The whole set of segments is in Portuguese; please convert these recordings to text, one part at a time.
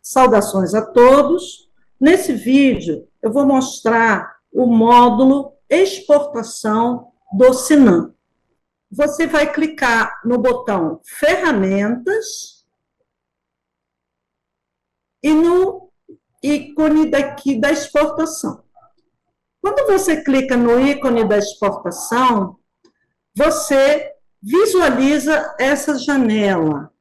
Saudações a todos. Nesse vídeo, eu vou mostrar o módulo Exportação do Sinan. Você vai clicar no botão Ferramentas e no ícone daqui da exportação. Quando você clica no ícone da exportação, você visualiza essa janela.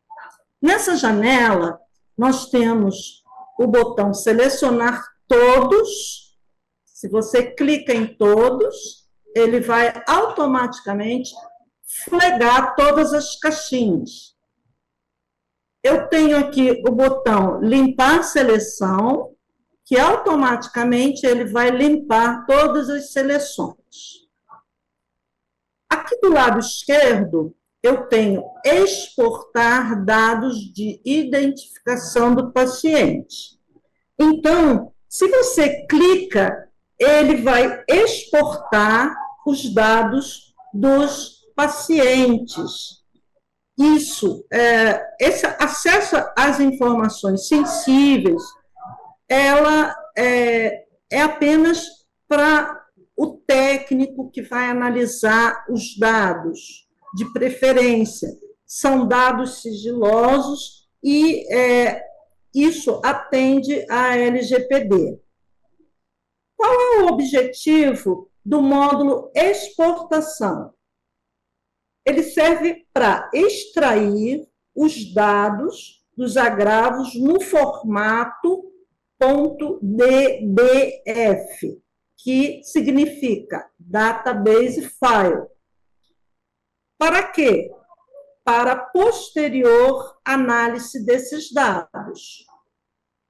Nessa janela, nós temos o botão Selecionar Todos. Se você clica em todos, ele vai automaticamente flegar todas as caixinhas. Eu tenho aqui o botão Limpar Seleção, que automaticamente ele vai limpar todas as seleções. Aqui do lado esquerdo, eu tenho exportar dados de identificação do paciente. Então, se você clica, ele vai exportar os dados dos pacientes. Esse acesso às informações sensíveis, ela é apenas para o técnico que vai analisar os dados, de preferência. São dados sigilosos e isso atende à LGPD. Qual é o objetivo do módulo exportação? Ele serve para extrair os dados dos agravos no formato .dbf, que significa Database File. Para quê? Para posterior análise desses dados.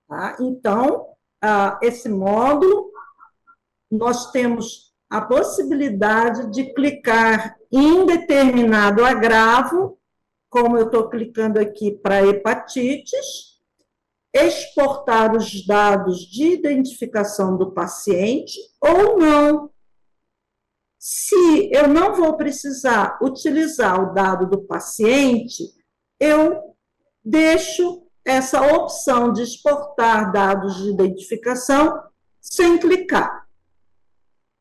Tá? Então, esse módulo, nós temos a possibilidade de clicar em determinado agravo, como eu estou clicando aqui para hepatites, exportar os dados de identificação do paciente ou não. Se eu não vou precisar utilizar o dado do paciente, eu deixo essa opção de exportar dados de identificação sem clicar.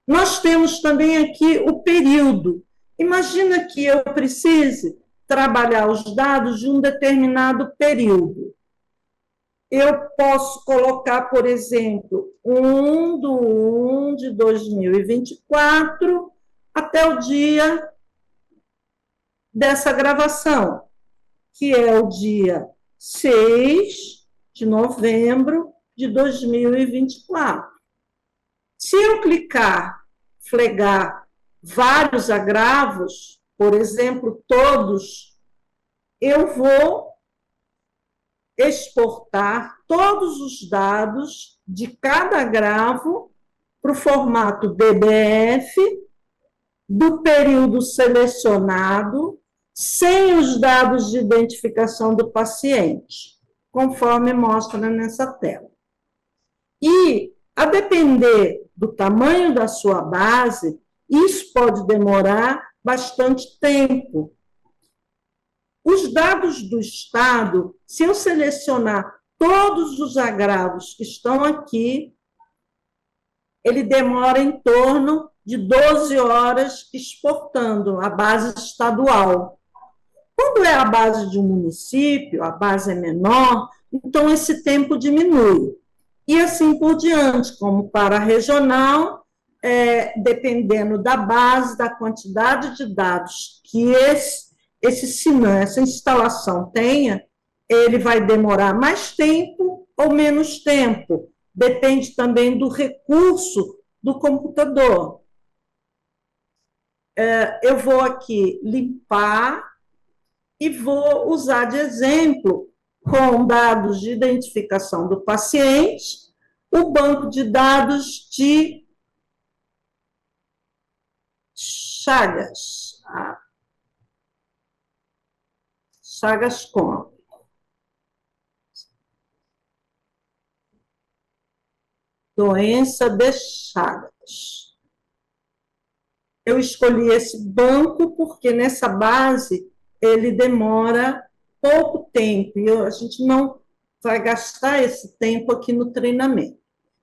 Nós temos também aqui o período. Imagina que eu precise trabalhar os dados de um determinado período. Eu posso colocar, por exemplo, 1/1/2024 até o dia dessa gravação, que é o dia 6 de novembro de 2024. Se eu clicar, flegar vários agravos, por exemplo, todos, eu vou exportar todos os dados de cada agravo para o formato DBF, do período selecionado, sem os dados de identificação do paciente, conforme mostra nessa tela. E, a depender do tamanho da sua base, isso pode demorar bastante tempo. Os dados do Estado, se eu selecionar todos os agravos que estão aqui, ele demora em torno de 12 horas exportando a base estadual. Quando é a base de um município, a base é menor, então esse tempo diminui. E assim por diante, como para a regional, dependendo da base, da quantidade de dados que esse Sinan, essa instalação tenha, ele vai demorar mais tempo ou menos tempo. Depende também do recurso do computador. Eu vou aqui limpar e vou usar de exemplo, com dados de identificação do paciente, o banco de dados de Chagas. Chagas.com. Doença de Chagas. Eu escolhi esse banco porque nessa base ele demora pouco tempo e a gente não vai gastar esse tempo aqui no treinamento.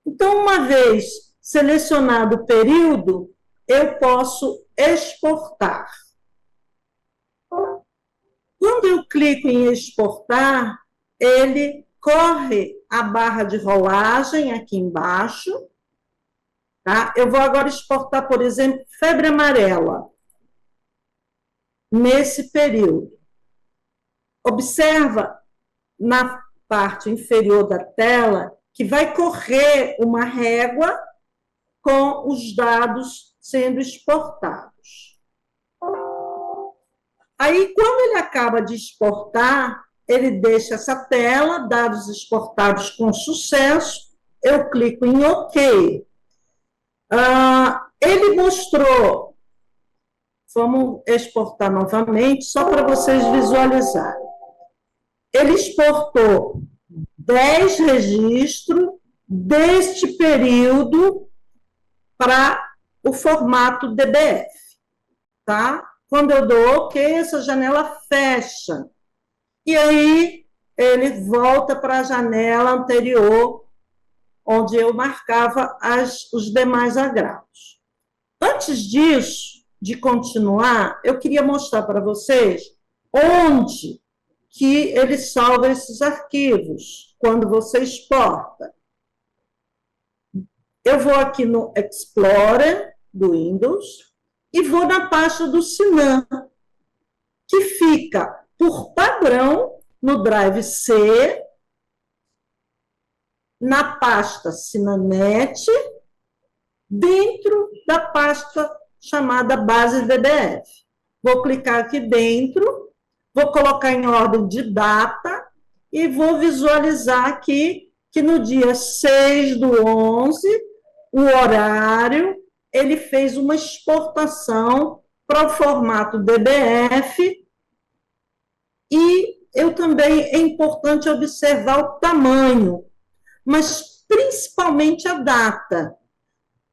Então, uma vez selecionado o período, eu posso exportar. Quando eu clico em exportar, ele corre a barra de rolagem aqui embaixo. Tá? Eu vou agora exportar, por exemplo, febre amarela, nesse período. Observa na parte inferior da tela que vai correr uma régua com os dados sendo exportados. Aí, quando ele acaba de exportar, ele deixa essa tela, dados exportados com sucesso, eu clico em OK. Ele mostrou, vamos exportar novamente, só para vocês visualizarem. Ele exportou 10 registros deste período para o formato DBF, tá? Quando eu dou OK, essa janela fecha. E aí, ele volta para a janela anterior, onde eu marcava os demais agravos. Antes disso, de continuar, eu queria mostrar para vocês onde que ele salva esses arquivos, quando você exporta. Eu vou aqui no Explorer do Windows e vou na pasta do Sinan, que fica, por padrão, no Drive C, na pasta Sinanet, dentro da pasta chamada Base DBF. Vou clicar aqui dentro, vou colocar em ordem de data e vou visualizar aqui que no dia 6/11, o horário, ele fez uma exportação para o formato DBF e eu também é importante observar o tamanho, mas principalmente a data.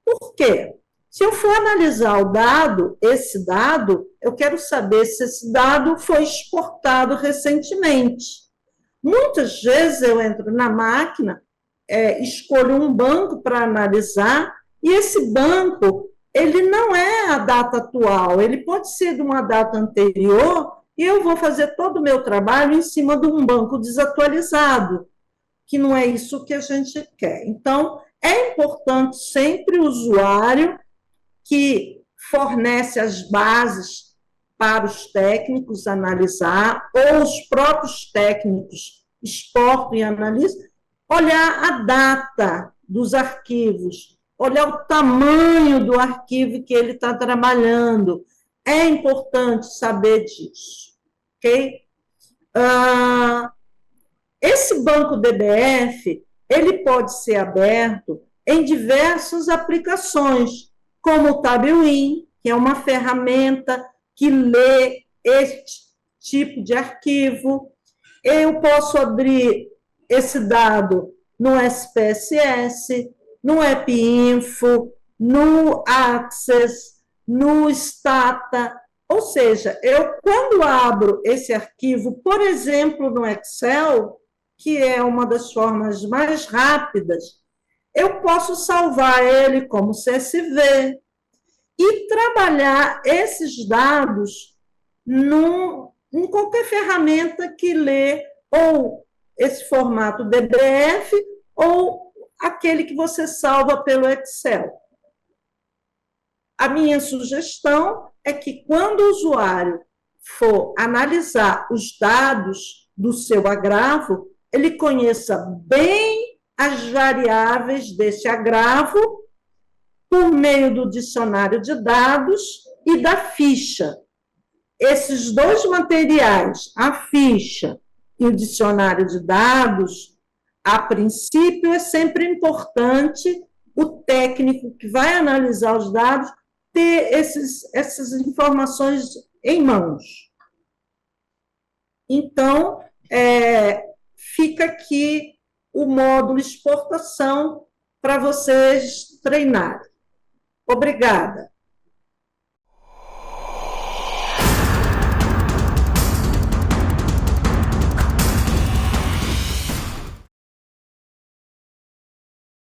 Por quê? Se eu for analisar o dado, esse dado, eu quero saber se esse dado foi exportado recentemente. Muitas vezes eu entro na máquina, escolho um banco para analisar, e esse banco, ele não é a data atual, ele pode ser de uma data anterior, e eu vou fazer todo o meu trabalho em cima de um banco desatualizado, que não é isso que a gente quer. Então, é importante sempre o usuário que fornece as bases para os técnicos analisar, ou os próprios técnicos exportam e analisam, olhar a data dos arquivos, olhar o tamanho do arquivo que ele está trabalhando. É importante saber disso, ok? Esse banco DBF, ele pode ser aberto em diversas aplicações, como o Tailwind, que é uma ferramenta que lê este tipo de arquivo. Eu posso abrir esse dado no SPSS, no AppInfo, no Access, no Stata. Ou seja, eu, quando abro esse arquivo, por exemplo, no Excel, que é uma das formas mais rápidas, eu posso salvar ele como CSV e trabalhar esses dados em qualquer ferramenta que lê ou esse formato DBF ou aquele que você salva pelo Excel. A minha sugestão é que, quando o usuário for analisar os dados do seu agravo, ele conheça bem as variáveis desse agravo por meio do dicionário de dados e da ficha. Esses dois materiais, a ficha e o dicionário de dados, a princípio, é sempre importante o técnico que vai analisar os dados ter essas informações em mãos. Então, fica aqui o módulo exportação para vocês treinarem. Obrigada.